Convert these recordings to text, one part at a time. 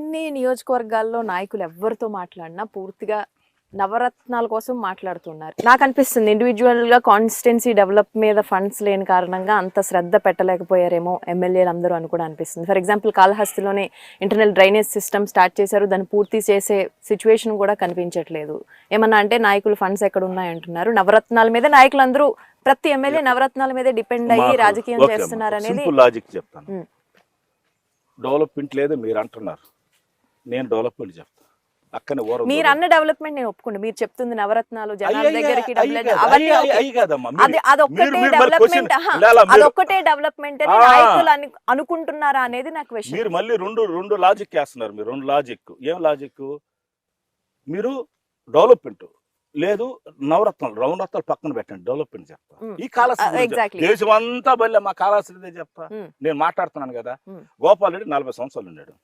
అన్ని నియోజకవర్గాల్లో నాయకులు ఎవ్వరితో మాట్లాడినా పూర్తిగా నవరత్నాల కోసం మాట్లాడుతున్నారు. నాకు అనిపిస్తుంది ఇండివిజువల్ గా కాన్స్టిట్యున్సీ డెవలప్ మీద ఫండ్స్ లేని కారణంగా అంత శ్రద్ధ పెట్టలేకపోయారేమో ఎమ్మెల్యేలు అందరూ అని కూడా అనిపిస్తుంది. ఫర్ ఎగ్జాంపుల్ కాళహస్తిలోనే ఇంటర్నల్ డ్రైనేజ్ సిస్టమ్ స్టార్ట్ చేశారు, దాన్ని పూర్తి చేసే సిచ్యువేషన్ కూడా కనిపించట్లేదు. ఏమన్నా అంటే నాయకులు ఫండ్స్ ఎక్కడ ఉన్నాయంటున్నారు. నవరత్నాల మీద నాయకులందరూ ప్రతి ఎమ్మెల్యే నవరత్నాల మీదే డిపెండ్ అయ్యి రాజకీయం చేస్తున్నారు అనేది లాజిక్ చెప్తాను. డెవలప్మెంట్ లేదు మీరు అంటున్నారు, నేను డెవలప్మెంట్ చెప్తాను. అక్కనే మీరు అన్న డెవలప్మెంట్ నేను ఒప్పుకుంటా. మీరు చెప్తుంది నవరత్నాలు జనాల దగ్గరికి అదొక్కటే డెవలప్మెంట్ అని నాయకులు అనుకుంటున్నారా అనేది నాకు విషయం. మీరు మళ్ళీ రెండు లాజిక్ వేస్తున్నారు. మీరు రెండు లాజిక్ ఏం లాజిక్? మీరు డెవలప్మెంట్ లేదు, నవరత్నాలు పక్కన పెట్టండి, డెవలప్మెంట్ చెప్తా. ఈ కాళహస్తి దేశం అంతా బల్లే మా కాళహస్తిదే చెప్తా. నేను మాట్లాడుతున్నాను కదా. గోపాల్ రెడ్డి 40 సంవత్సరాలు ఉన్నాడు.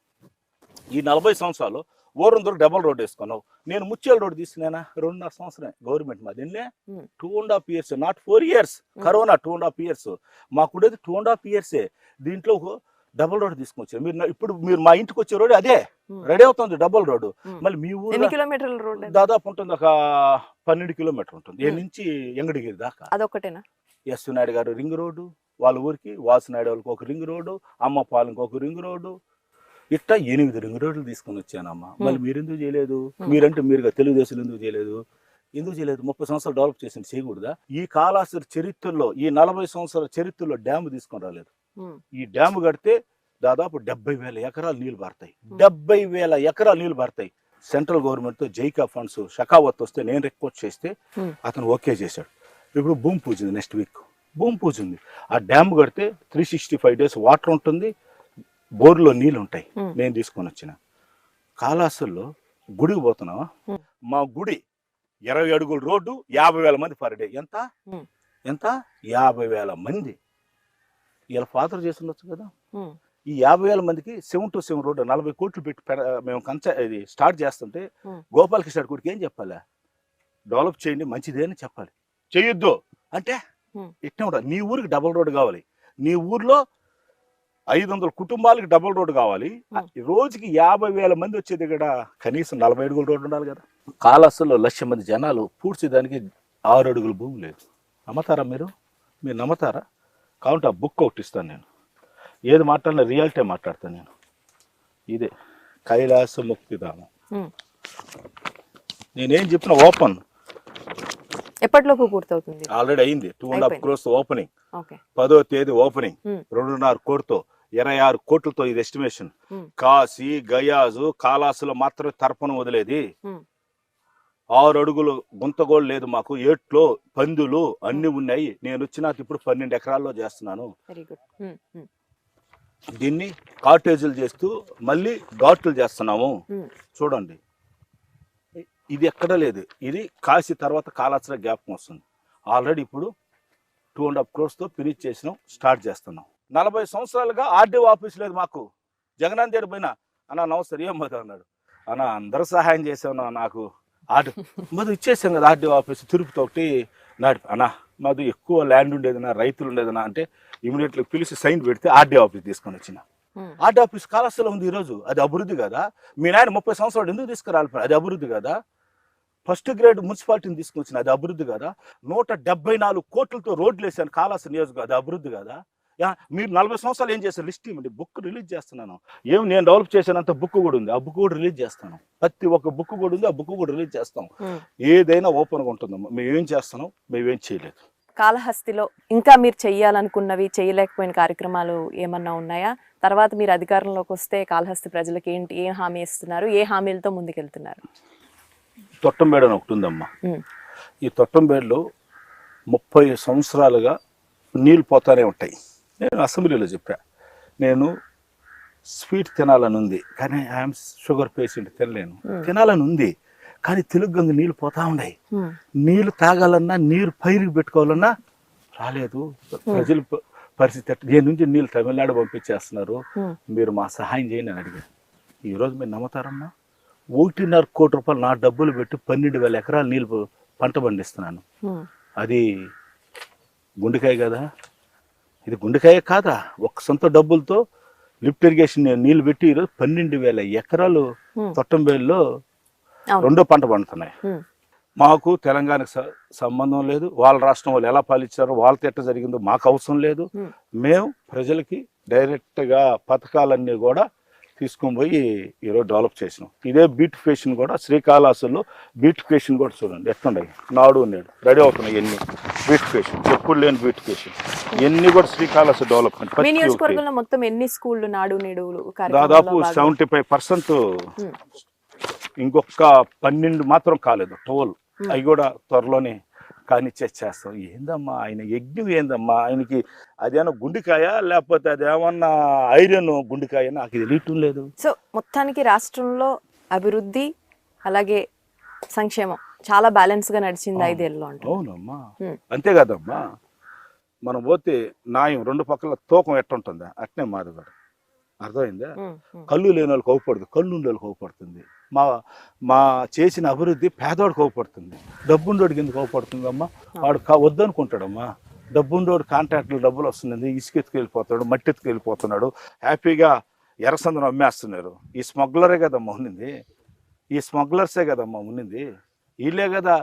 ఈ 40 సంవత్సరాలు ఊరందరూ డబల్ రోడ్ వేసుకున్నావు. నేను ముచ్చేల రోడ్ తీసుకున్నా 2.5 సంవత్సరం గవర్నమెంట్ మాది 2.5 years, not 4 years. Corona 2.5 years. మాకుడేది 2.5 years. దీంట్లో డబుల్ రోడ్ తీసుకొచ్చారు. మీరు మా ఇంటికి వచ్చే రోడ్ అదే రెడీ అవుతుంది, డబుల్ రోడ్. మళ్ళీ మీ ఊరు కిలోమీటర్ల రోడ్ దాదాపు ఉంటుంది, ఒక 12 కిలోమీటర్ ఉంటుంది. ఏ నుంచి ఎంగడిగిరి దాకా. అదొకటేనా? ఎస్ నాయుడు గారు రింగ్ రోడ్డు, వాళ్ళ ఊరికి వాసునాయుడు వాళ్ళకి ఒక రింగ్ రోడ్డు, అమ్మపాలెంకి ఒక రింగ్ రోడ్డు, ఇట్లా 8 రింగ్ రోడ్లు తీసుకొని వచ్చానమ్మా. మళ్ళీ మీరు ఎందుకు చేయలేదు? మీరంటే మీరుగా తెలుగుదేశం ఎందుకు చేయలేదు? 30 సంవత్సరాలు డెవలప్ చేసింది చేయకూడదా? ఈ కాళహస్తి చరిత్రలో, ఈ 40 సంవత్సరాల చరిత్రలో డ్యామ్ తీసుకొని రాలేదు. ఈ డ్యామ్ కడితే దాదాపు 70,000 ఎకరాలు నీళ్లు పారుతాయి. 70,000 ఎకరాలు నీళ్లు పారుతాయి. సెంట్రల్ గవర్నమెంట్ తో జైకా ఫండ్స్ షకావత్ వస్తే నేను రిక్వెస్ట్ చేస్తే అతను ఓకే చేశాడు. ఇప్పుడు భూమి పూజ ఉంది, నెక్స్ట్ వీక్ భూమి పూజ ఉంది. ఆ డ్యామ్ కడితే 365 days వాటర్ ఉంటుంది, బోర్లో నీళ్ళు ఉంటాయి. నేను తీసుకొని వచ్చిన కాళహస్తిలో గుడికి పోతున్నావా? మా గుడి 20 అడుగుల రోడ్డు, 50,000 మంది పర్ డే. ఎంత 50,000 మంది. ఇలా ఫాదర్ చేస్తుండొచ్చు కదా. ఈ 50,000 మందికి 7 to 7 రోడ్డు 40 కోట్లు పెట్టి మేము ఇది స్టార్ట్ చేస్తుంటే గోపాలకృష్ణ గుడికి ఏం చెప్పాలి? డెవలప్ చేయండి, మంచిదే అని చెప్పాలి. చెయ్యొద్దు అంటే ఇట్లా ఉండదు. నీ ఊరికి డబుల్ రోడ్డు కావాలి, నీ ఊర్లో 500 కుటుంబాలకి డబుల్ రోడ్డు కావాలి. రోజుకి 50,000 మంది వచ్చేది ఇక్కడ కనీసం 40 అడుగుల రోడ్డు ఉండాలి కదా. కాళహస్తిలో 1,00,000 మంది జనాలు పూడ్చేదానికి 6 అడుగుల భూమి లేదు. నమ్మతారా మీరు నమ్మతారా? కాబట్టి ఆ బుక్ ఒకటి ఇస్తాను నేను. ఏది మాట్లాడినా రియాలిటీ మాట్లాడతాను నేను. ఇదే కైలాస ముక్తిధామం. నేనేం చెప్పిన ఓపెన్ ఎప్పటిలోపు పూర్తవుతుంది? ఆల్రెడీ అయింది. 2.5 crores ఓపెనింగ్. 10వ తేదీ ఓపెనింగ్. 2.5 కోటితో 26 కోట్లతో ఇది ఎస్టిమేషన్. కాశీ, గయాజు, కాళహస్తిలో మాత్రమే తర్పణం వదిలేది. 6 అడుగులు గుంతగోళ్ళు లేదు మాకు. ఏట్లో పందులు అన్ని ఉన్నాయి. నేను వచ్చినాక ఇప్పుడు 12 ఎకరాల్లో చేస్తున్నాను. దీన్ని కాటేజీలు చేస్తూ మళ్ళీ ఘాట్లు చేస్తున్నాము. చూడండి, ఇది ఎక్కడ లేదు. ఇది కాశీ తర్వాత కాళహస్తిలో జ్ఞాపకం వస్తుంది. ఆల్రెడీ ఇప్పుడు 2.5 crores తో ఫినిష్ చేసినాం, స్టార్ట్ చేస్తున్నాం. 40 సంవత్సరాలుగా ఆర్డీఓ ఆఫీస్ లేదు మాకు. జగనాన్ దగ్గర పోయినా, అన్న నమస్తే ఏం పోతా అన్నాడు. అన్న అందరూ సహాయం చేసావు, నాకు మాది ఇచ్చేసాం కదా ఆర్డీఓ ఆఫీస్. తిరుపతి ఒకటి నాటి అన్న మాది ఎక్కువ ల్యాండ్ ఉండేదన్నా, రైతులు ఉండేదన్నా అంటే ఇమీడియట్లీ పిలిచి సైన్ పెడితే ఆర్డీఓ ఆఫీస్ తీసుకొని వచ్చిన. ఆర్డీఓ ఆఫీస్ కాళహస్తిలో ఉంది ఈరోజు. అది అభివృద్ధి కదా. మీ నాయన 30 సంవత్సరాలు ఎందుకు తీసుకురాలి? అది అభివృద్ధి కదా. ఫస్ట్ గ్రేడ్ మున్సిపాలిటీని తీసుకొచ్చిన, అది అభివృద్ధి కదా. 174 కోట్లతో రోడ్లు వేసాను కాళహస్తి నియోజకవర్గం, అది అభివృద్ధి కదా. మీరు 40 సంవత్సరాలు ఏం చేశారు? లిస్ట్ ఇవ్వండి, బుక్ రిలీజ్ చేస్తున్నాను. ఏం నేను డెవలప్ చేసినంత బుక్ కూడా ఉంది, ఆ బుక్ కూడా రిలీజ్ చేస్తాను. ప్రతి ఒక్క బుక్ కూడా ఉంది, ఆ బుక్ కూడా రిలీజ్ చేస్తాం. ఏదైనా ఓపెన్గా ఉంటుందమ్మా. మేమేం చేస్తున్నాం, మేమేం చేయలేదు. కాళహస్తిలో ఇంకా మీరు చెయ్యాలనుకున్నవి, చేయలేకపోయిన కార్యక్రమాలు ఏమన్నా ఉన్నాయా? తర్వాత మీరు అధికారంలోకి వస్తే కాళహస్తి ప్రజలకు ఏం హామీ ఇస్తున్నారు, ఏ హామీలతో ముందుకెళ్తున్నారు? తొట్టంబేడ అని ఒకటి ఉందమ్మా. ఈ తొట్టంబేడలో 30 సంవత్సరాలుగా నీళ్ళు పోతానే ఉంటాయి. నేను అసెంబ్లీలో చెప్పా, నేను స్వీట్ తినాలని ఉంది కానీ ఐఎమ్ షుగర్ పేషెంట్, తినలేను. తినాలని ఉంది కానీ తెలుగు గంగ నీళ్ళు పోతా ఉన్నాయి. నీళ్ళు తాగాలన్నా, నీరు పైరుకి పెట్టుకోవాలన్నా రాలేదు. ప్రజల పరిస్థితి దీని నుంచి నీళ్ళు తమిళనాడు పంపించేస్తున్నారు. మీరు మా సహాయం చేయండి అని అడిగాను. ఈరోజు మీరు నమ్ముతారమ్మా, 1.5 కోటి రూపాయలు నా డబ్బులు పెట్టి 12,000 ఎకరాలు నీళ్ళు పంట పండిస్తున్నాను. అది గుండెకాయ కదా, ఇది గుండెకాయ కాదా? ఒక్క సొంత డబ్బులతో లిఫ్ట్ ఇరిగేషన్ నీళ్లు పెట్టి ఈరోజు 12,000 ఎకరాలు తొట్టంబేలులో అవును. రెండో పంట పండుతున్నాయి. ఉమ్. మాకు తెలంగాణకు సంబంధం లేదు. వాళ్ళ రాష్ట్రం వాళ్ళు ఎలా పాలించారో వాళ్ళతో ఎట్ట జరిగిందో మాకు అవసరం లేదు. మేము ప్రజలకి డైరెక్ట్గా పథకాలన్నీ కూడా తీసుకొని పోయి ఈరోజు డెవలప్ చేసినాం. ఇదే బ్యూటిఫికేషన్ కూడా శ్రీకాళహస్తిలో బ్యూటిఫికేషన్ కూడా చూడండి ఎట్లున్నాయి. నాడు నేడు రెడీ అవుతున్నాయి ఎన్ని బ్యూటిఫికేషన్, ఎప్పుడు లేని బ్యూటిఫికేషన్ ఎన్ని కూడా శ్రీకాళహస్తి డెవలప్మెంట్. మీ నియోజకవర్గంలో మొత్తం ఎన్ని స్కూళ్ళు నాడు నేడు దాదాపు 75% ఇంకొక 12 మాత్రం కాలేదు. 12 అవి కూడా త్వరలోనే కానిచ్చేస్తాం. ఏందమ్మా ఆయన యజ్ఞం, ఏందమ్మా ఆయనకి అదేమన్నా గుండెకాయ లేకపోతే అదేమన్నా ఐరన్ గుండెకాయ నాకు తెలియటం లేదు. సో మొత్తానికి రాష్ట్రంలో అభివృద్ధి అలాగే సంక్షేమం చాలా బ్యాలెన్స్ గా నడిచింది 5 ఏళ్ళలో అంటే. అవునమ్మా, అంతే కదమ్మా. మనం పోతే న్యాయం 2 పక్కల తూకం ఎట్టుంటుందా అట్నే మాది కూడా. అర్థమైందా? కళ్ళు లేని వాళ్ళకి అవుపడుతుంది, కళ్ళు ఉండే వాళ్ళకి అవుపడుతుంది. మా చేసిన అభివృద్ధి పేదవాడికి అవుపడుతుంది. డబ్బుండోడికి ఎందుకు అవుపడుతుందమ్మా? వాడు వద్దనుకుంటాడమ్మా. డబ్బుండోడు కాంట్రాక్టులు డబ్బులు వస్తుంది, ఇసుక ఎత్తుకెళ్ళిపోతాడు, మట్టి ఎత్తుకెళ్ళిపోతున్నాడు, హ్యాపీగా ఎర్రసందనం అమ్మేస్తున్నారు. ఈ స్మగ్లరే కదమ్మా ఉన్నింది, ఈ స్మగ్లర్సే కదమ్మా ఉన్నింది. వీళ్ళే కదా